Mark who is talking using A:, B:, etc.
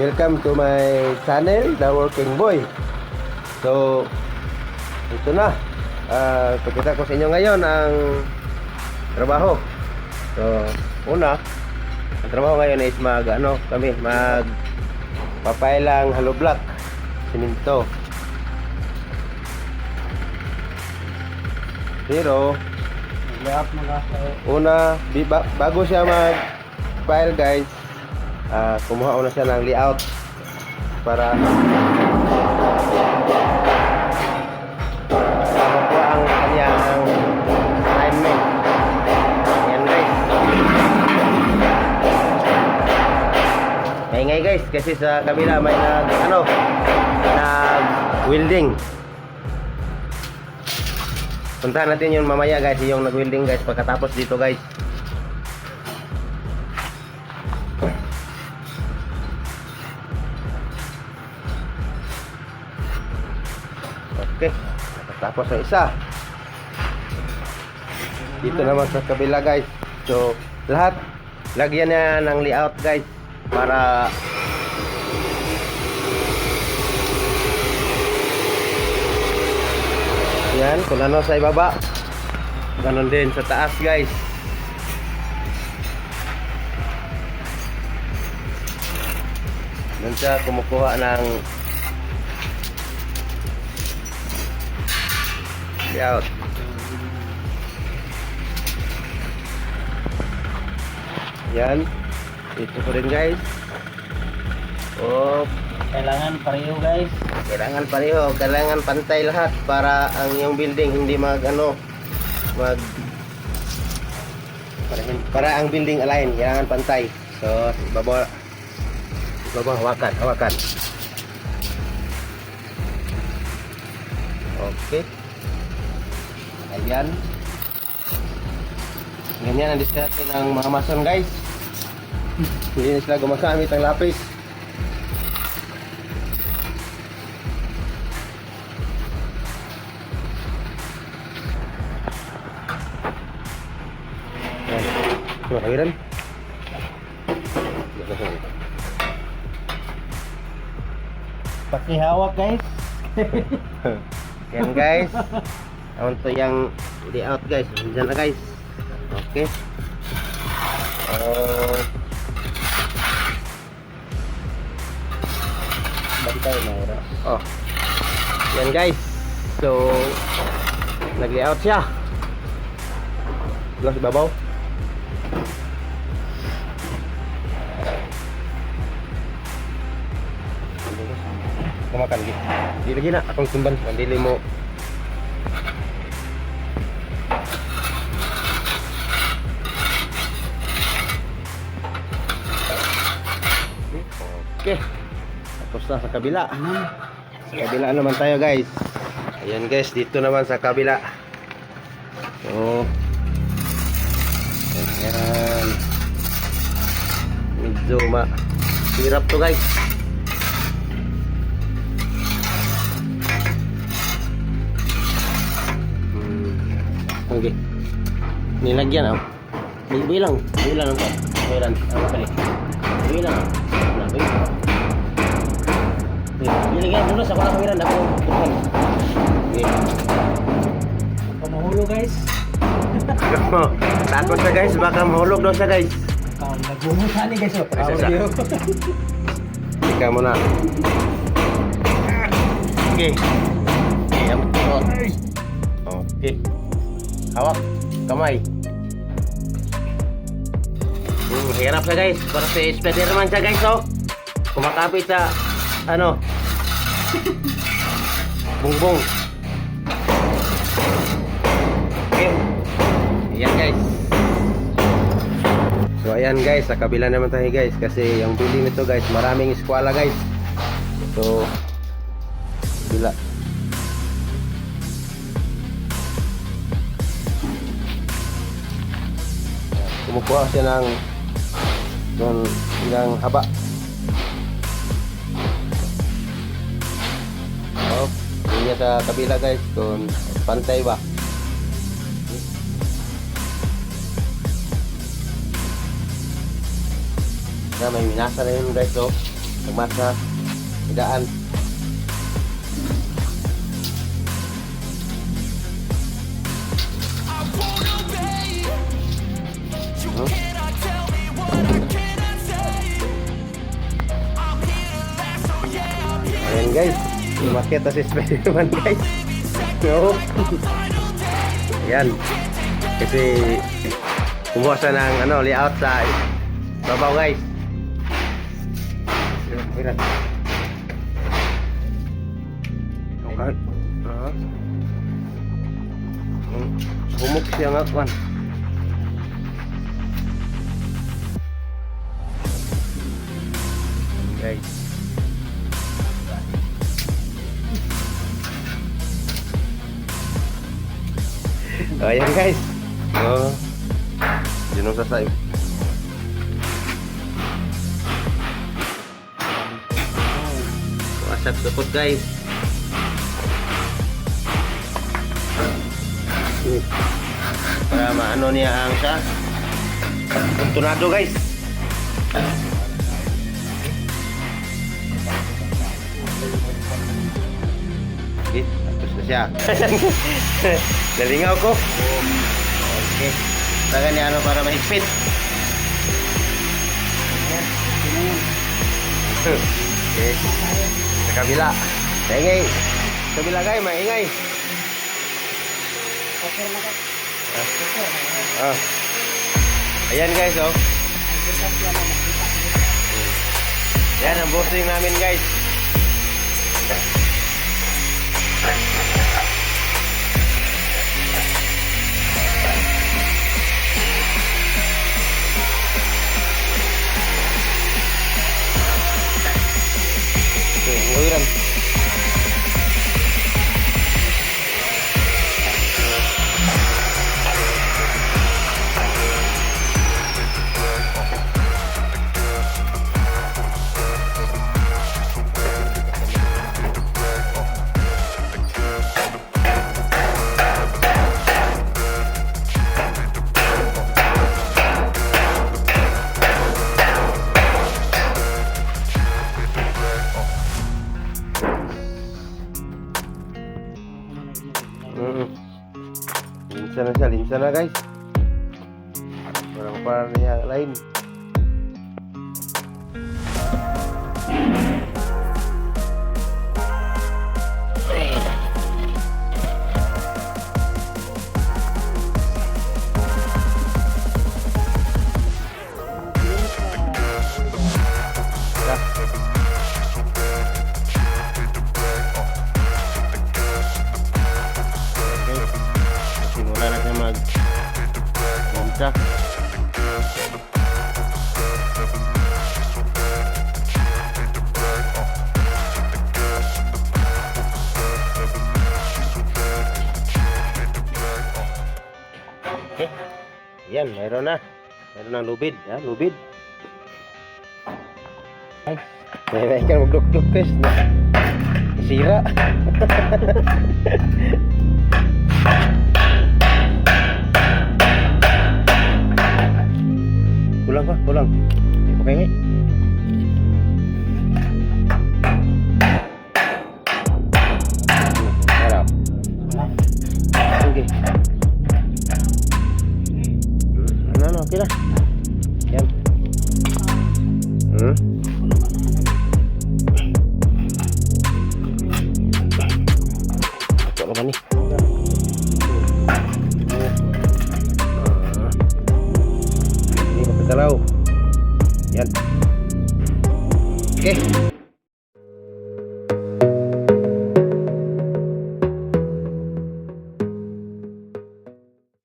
A: Welcome to my channel, The Working Boy. So, ito na. Pagkita ko sa inyo ngayon ang trabaho. So, una, ang trabaho ngayon is papailang hollow block, simento. Pero, una, bago siya mag-file guys, kumuha una siya ng layout para makuha ang kanyang alignment. Yan guys. Maingay guys kasi sa kabila may nag-welding. Puntahan natin yung mamaya guys, yung nag-welding guys pagkatapos dito guys. Okay, tapos ang isa. Dito naman sa kabila guys. So, lahat lagyan niya ng layout guys para yan, kung ano sa ibaba, ganon din sa taas guys. Doon siya kumukuha ng layout. Yan, ito ko rin guys.
B: Kailangan pareho guys.
A: Kailangan pareho, kailangan pantay lahat para ang yung building hindi para ang building align, kailangan pantay. So, baba hawakan. Okay. Ayan. Ganyan ang diskarte ng mga mason guys. Hindi na sila gumagamit ng lapis. Ayan.
B: Pakihawak guys.
A: Yan guys. Untuk yang layout guys, dyan na guys. Okay.
B: Bantay na ora.
A: Yan guys. So, nag-layout siya. Plus babaw. Kumakan gitu. Di lagi nak akong tumban mandili mo. Okay. Tapos na sa kabila. Sa kabila naman tayo guys. Ayan guys, dito naman sa kabila. So, ayan. Medyo hirap to guys. Okay. Nilagyan ako. Bilang ang ko. Bilang ang pali. Bilang. Nilagyan dulu sa mga kawiran ako. Okay.
B: Pamahulo guys.
A: Takot siya guys, baka mahulog daw siya guys.
B: Nagbumusa ni guys.
A: Ika mo na. Okay. Okay. Hawak kamay. Hirap siya guys. Para sa Spiderman siya guys, oh. Kumakapit sa bungbong. Okay. Ayan guys. So ayan guys, sa kabila naman tayo guys. Kasi yung building nito guys, maraming eskwela guys. So, bila kumukuha siya ng haba. Yun niya sa kabila guys, kung pantay ba. Na may minasa na yun guys, so Nagmasa. Hidaan. Hmm? Ayan guys, umakyat na si Spider-Man guys. So, ayan. Kasi kumuha siya ng layout sa babaw guys. Ayan. Okay. Humok siya nga kwan. Guys. Ayan guys. Yun ang sasay. Asap support guys. Para maano niya ang siya. Tunado guys. Okay, tapos na siya. Nalingaw ko. Okay. Taga niya para mahigpit. Okay. Sa kabila. Maingay. Sa kabila guys, maingay. Ayan guys, oh. Yan ang boosting namin guys. Uiran. Linsa na guys. Para niya lain. Simula na siya mag-umsa. Okay. Yan, mayroon na. Mayroon ng lubid. Yan, lubid. Ay, may ikan magduk-duk guys. Sira. Pulang pa, pulang. Pakai ngai. Harap. Okay. Ano, okay na. Yan. Ito naman ni. Ini kapitalaw. Yan. Okay.